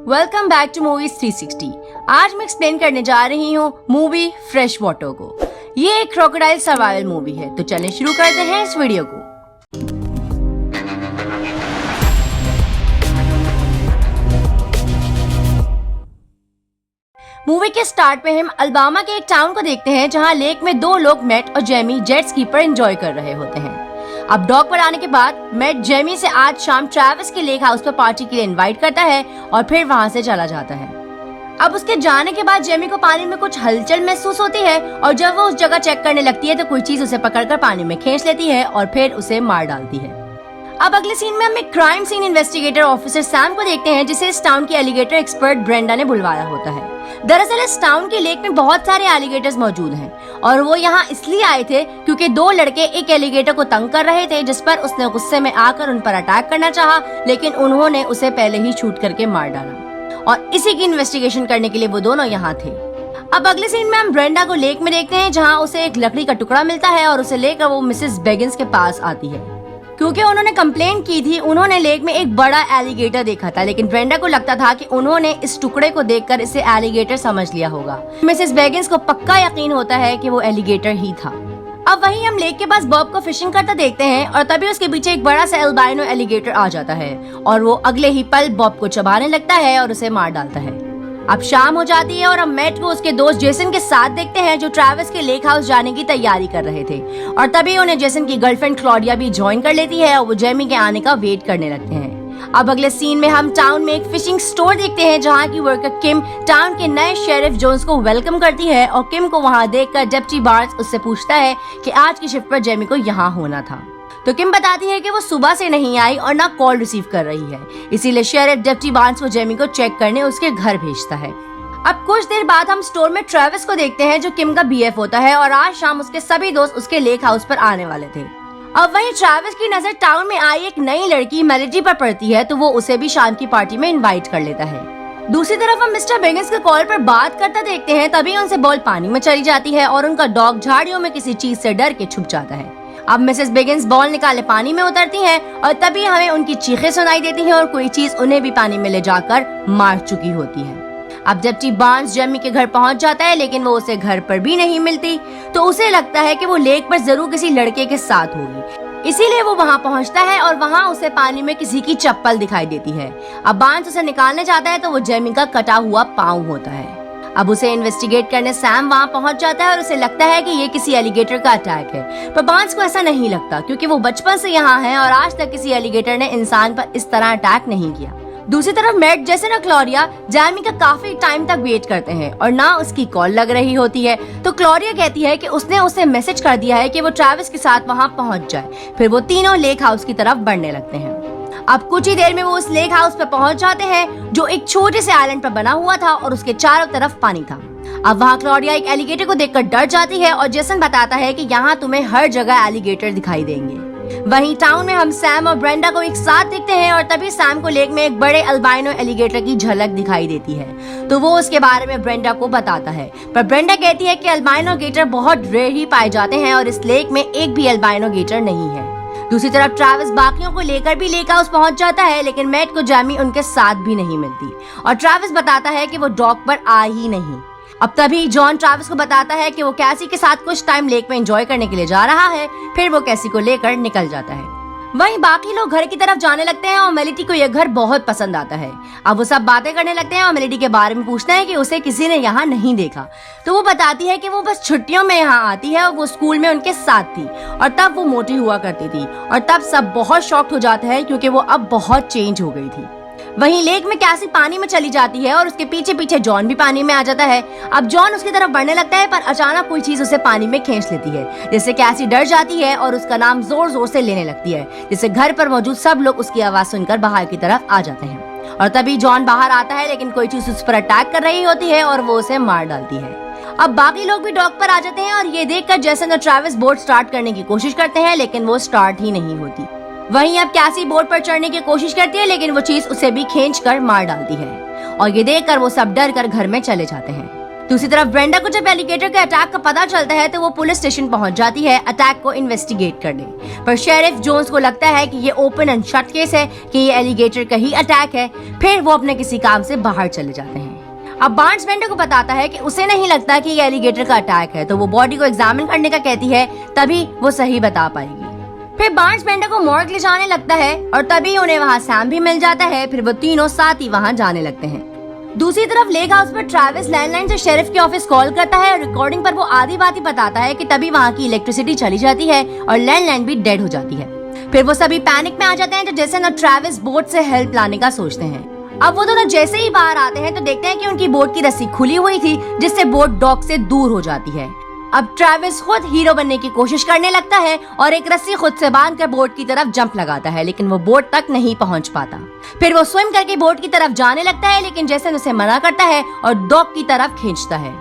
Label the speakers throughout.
Speaker 1: Welcome back to movies 360। आज मैं explain करने जा रही हूँ मूवी फ्रेश वाटर को। ये एक क्रोकोडाइल सर्वाइवल मूवी है, तो चलिए शुरू करते हैं इस वीडियो को। मूवी के स्टार्ट पे हम अल्बामा के एक टाउन को देखते हैं जहाँ लेक में दो लोग मैट और जेमी जेट स्की पर एंजॉय कर रहे होते हैं। अब डॉक पर आने के बाद मैट जेमी से आज शाम ट्रैविस के लेक हाउस पर पार्टी के लिए इनवाइट करता है और फिर वहाँ से चला जाता है। अब उसके जाने के बाद जेमी को पानी में कुछ हलचल महसूस होती है और जब वो उस जगह चेक करने लगती है तो कोई चीज उसे पकड़कर पानी में खींच लेती है और फिर उसे मार डालती है। अब अगले सीन में हम एक crime scene investigator officer Sam को देखते हैं जिसे इस टाउन की एलिगेटर एक्सपर्ट ब्रेंडा ने बुलवाया होता है। दरअसल इस टाउन के लेक में बहुत सारे एलिगेटर्स मौजूद हैं और वो यहाँ इसलिए आए थे क्योंकि दो लड़के एक एलिगेटर को तंग कर रहे थे जिस पर उसने गुस्से में आकर उन पर अटैक करना चाहा, लेकिन उन्होंने उसे पहले ही शूट करके मार डाला और इसी की इन्वेस्टिगेशन करने के लिए वो दोनों यहाँ थे। अब अगले सीन में हम ब्रेंडा को लेक में देखते हैं जहाँ उसे एक लकड़ी का टुकड़ा मिलता है और उसे लेकर वो मिसेस बेगिंस के पास आती है। क्योंकि उन्होंने कंप्लेन की थी, उन्होंने लेक में एक बड़ा एलिगेटर देखा था, लेकिन ब्रेंडा को लगता था कि उन्होंने इस टुकड़े को देखकर इसे एलिगेटर समझ लिया होगा। मिसेस बेगिंस को पक्का यकीन होता है कि वो एलिगेटर ही था। अब वहीं हम लेक के पास बॉब को फिशिंग करता देखते हैं और तभी उसके पीछे एक बड़ा सा एल्बाइनो एलिगेटर आ जाता है और वो अगले ही पल बॉब को चबाने लगता है और उसे मार डालता है। अब शाम हो जाती है और हम मैट को उसके दोस्त जेसन के साथ देखते हैं जो ट्रैविस के लेक हाउस जाने की तैयारी कर रहे थे और तभी उन्हें जेसन की गर्लफ्रेंड क्लॉडिया भी ज्वाइन कर लेती है और वो जेमी के आने का वेट करने लगते हैं। अब अगले सीन में हम टाउन में एक फिशिंग स्टोर देखते हैं जहाँ की वर्कर किम टाउन के नए शेरिफ जोन्स को वेलकम करती है और किम को वहाँ देखकर डेप्टी बार्न्स उससे पूछता है कि आज की शिफ्ट पर जेमी को यहाँ होना था, तो किम बताती है कि वो सुबह से नहीं आई और ना कॉल रिसीव कर रही है, इसीलिए शेरिफ डेप्टी बार्न्स को जेमी को चेक करने उसके घर भेजता है। अब कुछ देर बाद हम स्टोर में ट्रेविस को देखते हैं जो किम का बीएफ होता है और आज शाम उसके सभी दोस्त उसके लेक हाउस पर आने वाले थे। अब वहीं ट्रेविस की नजर टाउन में आई एक नई लड़की मेलेडी पर पड़ती है तो वो उसे भी शाम की पार्टी में इनवाइट कर लेता है। दूसरी तरफ हम मिस्टर बेगिंस के कॉल पर बात करता देखते हैं, तभी उनसे बॉल पानी में चली जाती है और उनका डॉग झाड़ियों में किसी चीज से डर के छुप जाता है। अब मिसेस बेगिंस बॉल निकाले पानी में उतरती हैं और तभी हमें उनकी चीखें सुनाई देती हैं और कोई चीज उन्हें भी पानी में ले जाकर मार चुकी होती है। अब डेप्टी बार्न्स जेमी के घर पहुंच जाता है लेकिन वो उसे घर पर भी नहीं मिलती, तो उसे लगता है कि वो लेक पर जरूर किसी लड़के के साथ होगी, इसीलिए वो वहां पहुंचता है और वहां उसे पानी में किसी की चप्पल दिखाई देती है। अब बार्न्स उसे निकालने जाता है तो वो जेमी का कटा हुआ पाँव होता है। अब उसे इन्वेस्टिगेट करने सैम वहां पहुंच जाता है और उसे लगता है कि ये किसी एलिगेटर का अटैक है, पर बार्न्स को ऐसा नहीं लगता क्योंकि वो बचपन से यहाँ है और आज तक किसी एलिगेटर ने इंसान पर इस तरह अटैक नहीं किया। दूसरी तरफ मैट जेसन और क्लॉडिया जेमी का काफी टाइम तक वेट करते हैं और ना उसकी कॉल लग रही होती है, तो क्लॉडिया कहती है कि उसने उसे मैसेज कर दिया है कि वो ट्रैविस के साथ वहां पहुंच जाए। फिर वो तीनों लेक हाउस की तरफ बढ़ने लगते हैं। अब कुछ ही देर में वो उस लेक हाउस पर पहुंच जाते हैं जो एक छोटे से आइलैंड पर बना हुआ था और उसके चारों तरफ पानी था। अब वहाँ क्लॉडिया एक एलिगेटर को देखकर डर जाती है और जेसन बताता है कि यहाँ तुम्हें हर जगह एलिगेटर दिखाई देंगे। वहीं टाउन में हम सैम और ब्रेंडा को एक साथ देखते हैं और तभी सैम को लेक में एक बड़े अल्बाइनो एलिगेटर की झलक दिखाई देती है, तो वो उसके बारे में ब्रेंडा को बताता है, पर ब्रेंडा कहती है कि अल्बाइनो गेटर बहुत रेयर ही पाए जाते हैं और इस लेक में एक भी अल्बाइनो गेटर नहीं है। दूसरी तरफ ट्रैविस बाकियों को लेकर भी लेक हाउस पहुंच जाता है लेकिन मैट को जेमी उनके साथ भी नहीं मिलती और ट्रैविस बताता है कि वो डॉक पर आ ही नहीं। अब तभी जॉन ट्रैविस को बताता है कि वो कैसी के साथ कुछ टाइम लेक में एंजॉय करने के लिए जा रहा है, फिर वो कैसी को लेकर निकल जाता है। वहीं बाकी लोग घर की तरफ जाने लगते हैं और मेलेडी को यह घर बहुत पसंद आता है। अब वो सब बातें करने लगते हैं और मेलेडी के बारे में पूछते हैं कि उसे किसी ने यहाँ नहीं देखा, तो वो बताती है कि वो बस छुट्टियों में यहाँ आती है और वो स्कूल में उनके साथ थी और तब वो मोटी हुआ करती थी और तब सब बहुत शॉक्ड हो जाते हैं क्योंकि वो अब बहुत चेंज हो गई थी। वहीं लेक में कैसी पानी में चली जाती है और उसके पीछे पीछे जॉन भी पानी में आ जाता है। अब जॉन उसकी तरफ बढ़ने लगता है पर अचानक कोई चीज उसे पानी में खींच लेती है, जिससे कैसी डर जाती है और उसका नाम जोर जोर से लेने लगती है, जिससे घर पर मौजूद सब लोग उसकी आवाज सुनकर बाहर की तरफ आ जाते हैं और तभी जॉन बाहर आता है लेकिन कोई चीज उस पर अटैक कर रही होती है और वो उसे मार डालती है। अब बाकी लोग भी डॉक पर आ जाते हैं और ये देखकर जेसन और ट्रैविस बोट स्टार्ट करने की कोशिश करते हैं लेकिन वो स्टार्ट ही नहीं होती। वहीं अब कैसी बोट पर चढ़ने की कोशिश करती है लेकिन वो चीज उसे भी खींच कर मार डालती है और ये देखकर वो सब डर कर घर में चले जाते हैं। दूसरी तरफ ब्रेंडा को जब एलिगेटर के अटैक का पता चलता है तो वो पुलिस स्टेशन पहुंच जाती है अटैक को इन्वेस्टिगेट करने। पर शेरिफ जोन्स को लगता है कि ये ओपन एंड शट केस है, कि ये एलिगेटर का ही अटैक है। फिर वो अपने किसी काम से बाहर चले जाते हैं। अब बार्न्स ब्रेंडा को बताता है कि उसे नहीं लगता कि ये एलिगेटर का अटैक है, तो वो बॉडी को एग्जामिन करने का कहती है, तभी वो सही बता पाएगी। फिर बार्न्स ब्रेंडा को मॉर्ग ले जाने लगता है और तभी उन्हें वहाँ सैम भी मिल जाता है। फिर वो तीनों साथ ही वहाँ जाने लगते हैं। दूसरी तरफ लेक हाउस पर ट्रैविस लैंडलाइन से शेरिफ के ऑफिस कॉल करता है और रिकॉर्डिंग पर वो आधी बात ही बताता है कि तभी वहाँ की इलेक्ट्रिसिटी चली जाती है और लैंडलाइन भी डेड हो जाती है। फिर वो सभी पैनिक में आ जाते हैं, तो जेसन और ट्रैविस बोट से हेल्प लाने का सोचते हैं। अब वो दोनों जैसे ही बाहर आते हैं तो देखते हैं कि उनकी बोट की रस्सी खुली हुई थी, जिससे बोट डॉक से दूर हो जाती है। अब ट्रैविस खुद हीरो बनने की कोशिश करने लगता है और एक रस्सी खुद से बांधकर बोट की तरफ जंप लगाता है, लेकिन वो बोट तक नहीं पहुंच पाता। फिर वो स्विम करके बोट की तरफ जाने लगता है, लेकिन जेसन उसे मना करता है और डॉक की तरफ खींचता है।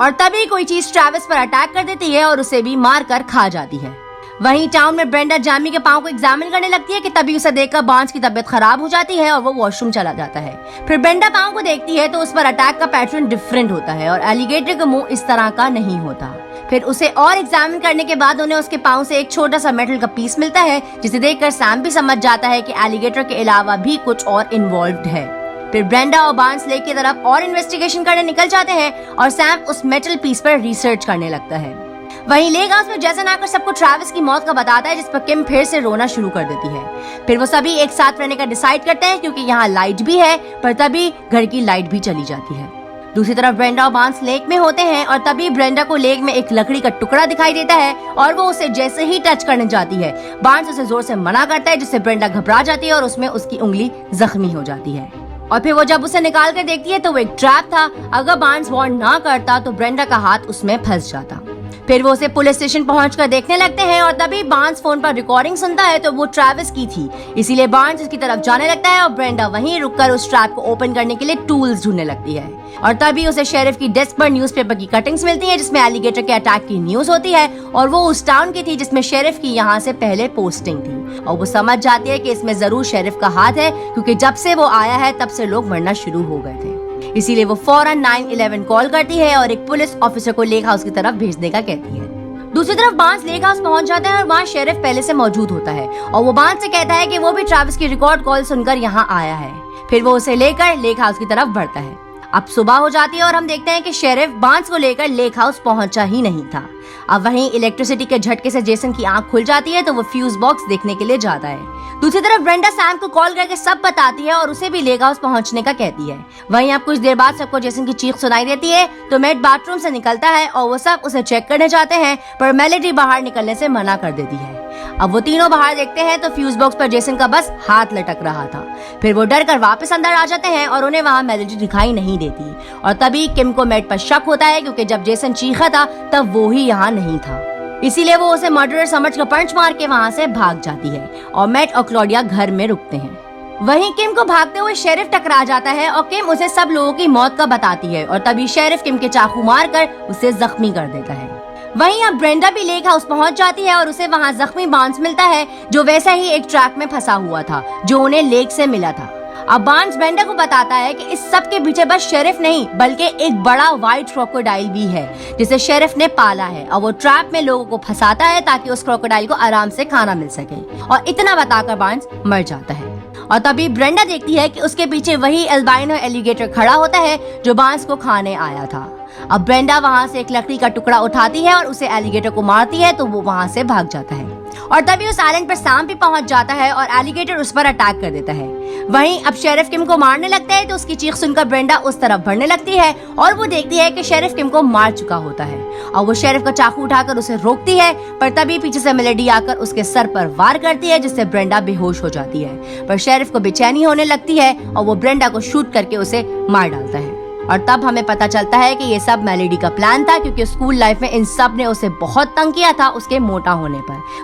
Speaker 1: और तभी कोई चीज ट्रैविस पर अटैक कर देती है और उसे भी मार कर खा जाती है। वहीं टाउन में ब्रेंडा जैमी के पाँव को एग्जामिन करने लगती है कि तभी उसे देखकर बार्न्स की तबीयत खराब हो जाती है और वो वॉशरूम चला जाता है। फिर ब्रेंडा पाँव को देखती है तो उस पर अटैक का पैटर्न डिफरेंट होता है और एलिगेटर का मुंह इस तरह का नहीं होता। फिर उसे और एग्जामिन करने के बाद उन्हें उसके पाँव से एक छोटा सा मेटल का पीस मिलता है, जिसे देखकर सैम भी समझ जाता है कि एलिगेटर के अलावा भी कुछ और इन्वॉल्व्ड है। फिर ब्रेंडा और बार्न्स लेक की तरफ और इन्वेस्टिगेशन करने निकल जाते हैं और सैम उस मेटल पीस पर रिसर्च करने लगता है। वहीं लेक हाउस में जेसन आकर सबको ट्रैविस की मौत का बताता है, जिस पर किम फिर से रोना शुरू कर देती है। फिर वो सभी एक साथ रहने का डिसाइड करते हैं, क्योंकि यहाँ लाइट भी है, पर तभी घर की लाइट भी चली जाती है। दूसरी तरफ ब्रेंडा और बार्न्स लेक में होते हैं और तभी ब्रेंडा को लेक में एक लकड़ी का टुकड़ा दिखाई देता है और वो उसे जैसे ही टच करने जाती है, बार्न्स उसे जोर से मना करता है, जिससे ब्रेंडा घबरा जाती है और उसमें उसकी उंगली जख्मी हो जाती है। और फिर वो जब उसे निकाल कर देखती है तो वो एक ट्रैप था। अगर बार्न्स वार्न ना करता तो ब्रेंडा का हाथ उसमें फंस जाता। फिर वो उसे पुलिस स्टेशन पहुंचकर देखने लगते हैं और तभी बार्न्स फोन पर रिकॉर्डिंग सुनता है तो वो ट्रैविस की थी, इसीलिए बार्न्स उसकी तरफ जाने लगता है और ब्रेंडा वहीं रुककर उस ट्रैप को ओपन करने के लिए टूल्स ढूंढने लगती है। और तभी उसे शेरिफ की डेस्क पर न्यूज़पेपर की कटिंग्स मिलती है, जिसमें एलिगेटर के अटैक की न्यूज होती है और वो उस टाउन की थी जिसमें शेरिफ की यहाँ से पहले पोस्टिंग थी। और वो समझ जाती है कि इसमें जरूर शेरिफ का हाथ है, क्योंकि जब से वो आया है तब से लोग मरना शुरू हो गए थे। इसीलिए वो फौरन 911 कॉल करती है और एक पुलिस ऑफिसर को लेक हाउस की तरफ भेजने का कहती है। दूसरी तरफ बार्न्स लेक हाउस पहुंच जाता है और वहाँ शेरिफ पहले से मौजूद होता है और वो बार्न्स से कहता है कि वो भी ट्रैविस की रिकॉर्ड कॉल सुनकर यहाँ आया है। फिर वो उसे लेकर लेक हाउस की तरफ बढ़ता है। अब सुबह हो जाती है और हम देखते हैं कि शेरिफ बार्न्स को लेकर लेक हाउस पहुंचा ही नहीं था। अब वहीं इलेक्ट्रिसिटी के झटके से जेसन की आंख खुल जाती है तो वो फ्यूज बॉक्स देखने के लिए जाता है। दूसरी तरफ ब्रेंडा सैम को कॉल करके सब बताती है और उसे भी लेक हाउस पहुंचने का कहती है। वहीं अब कुछ देर बाद सबको जेसन की चीख सुनाई देती है तो मैट बाथरूम से निकलता है और वो सब उसे चेक करने जाते हैं, पर मेलेडी बाहर निकलने से मना कर देती है। अब वो तीनों बाहर देखते हैं तो फ्यूज बॉक्स पर जेसन का बस हाथ लटक रहा था। फिर वो डर कर वापस अंदर आ जाते हैं और उन्हें वहाँ मेलेडी दिखाई नहीं देती। और तभी किम को मैट पर शक होता है, क्योंकि जब जेसन चीखा था तब वो ही यहाँ नहीं था। इसीलिए वो उसे मर्डरर समझकर पंच मार के वहाँ से भाग जाती है और मैट और क्लॉडिया घर में रुकते हैं। वहीं किम को भागते हुए शेरिफ टकरा जाता है और किम उसे सब लोगों की मौत का बताती है और तभी शेरिफ किम के चाकू मारकर उसे जख्मी कर देता है। वहीं अब ब्रेंडा भी लेक हाउस पहुंच जाती है और उसे वहां जख्मी बार्न्स मिलता है, जो वैसा ही एक ट्रैक में फंसा हुआ था जो उन्हें लेक से मिला था। अब बार्न्स ब्रेंडा को बताता है कि इस सब के पीछे बस शेरिफ नहीं बल्कि एक बड़ा व्हाइट क्रोकोडाइल भी है, जिसे शेरिफ ने पाला है और वो ट्रैप में लोगों को फंसाता है ताकि उस क्रोकोडाइल को आराम से खाना मिल सके। और इतना बताकर बार्न्स मर जाता है। और तभी ब्रेंडा देखती है कि उसके पीछे वही एल्बाइनो एलिगेटर खड़ा होता है जो बार्न्स को खाने आया था। अब ब्रेंडा वहाँ से एक लकड़ी का टुकड़ा उठाती है और उसे एलिगेटर को मारती है तो वो वहाँ से भाग जाता है। और तभी उस आइलैंड पर सैम भी पहुंच जाता है और एलिगेटर उस पर अटैक कर देता है। वहीं अब शेरिफ किम को मारने लगता है तो उसकी चीख सुनकर ब्रेंडा उस तरफ बढ़ने लगती है और वो देखती है कि शेरिफ किम को मार चुका होता है और वो शेरिफ का चाकू उठाकर उसे रोकती है, पर तभी पीछे से मेलेडी आकर उसके सर पर वार करती है, जिससे ब्रेंडा बेहोश हो जाती है। पर शेरिफ को बेचैनी होने लगती है और वो ब्रेंडा को शूट करके उसे मार डालता है। और तब हमें पता चलता है कि ये सब मेलेडी का प्लान था, क्योंकि स्कूल लाइफ में इन सब ने उसे बहुत तंग किया था उसके मोटा होने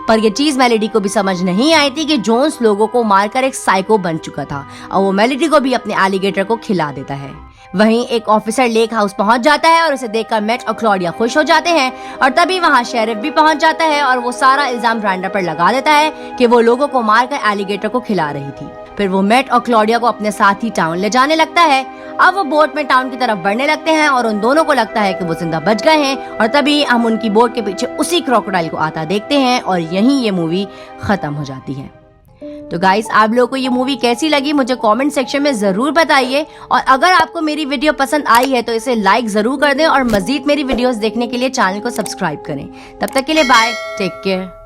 Speaker 1: पर ये चीज मेलेडी को भी समझ नहीं आई थी कि जोन्स लोगों को मारकर एक साइको बन चुका था और वो मेलेडी को भी अपने एलिगेटर को खिला देता है। वहीं एक ऑफिसर लेक हाउस पहुंच जाता है और उसे देखकर मैट और क्लॉडिया खुश हो जाते हैं और तभी वहां शेरिफ भी पहुंच जाता है और वो सारा इल्जाम ब्रेंडा पर लगा देता है कि वो लोगों को मारकर एलिगेटर को खिला रही थी। फिर वो मैट और क्लॉडिया को अपने साथ ही टाउन ले जाने लगता है। अब वो बोट में टाउन की तरफ बढ़ने लगते हैं और उन दोनों को लगता है कि वो जिंदा बच गए हैं, और तभी हम उनकी बोट के पीछे उसी क्रोकोडाइल को आता देखते हैं और यहीं ये मूवी खत्म हो जाती है। तो गाइस, आप लोगों को ये मूवी कैसी लगी मुझे कमेंट सेक्शन में जरूर बताइए, और अगर आपको मेरी वीडियो पसंद आई है तो इसे लाइक जरूर कर दें और मजीद मेरी वीडियोस देखने के लिए चैनल को सब्सक्राइब करें। तब तक के लिए बाय, टेक केयर।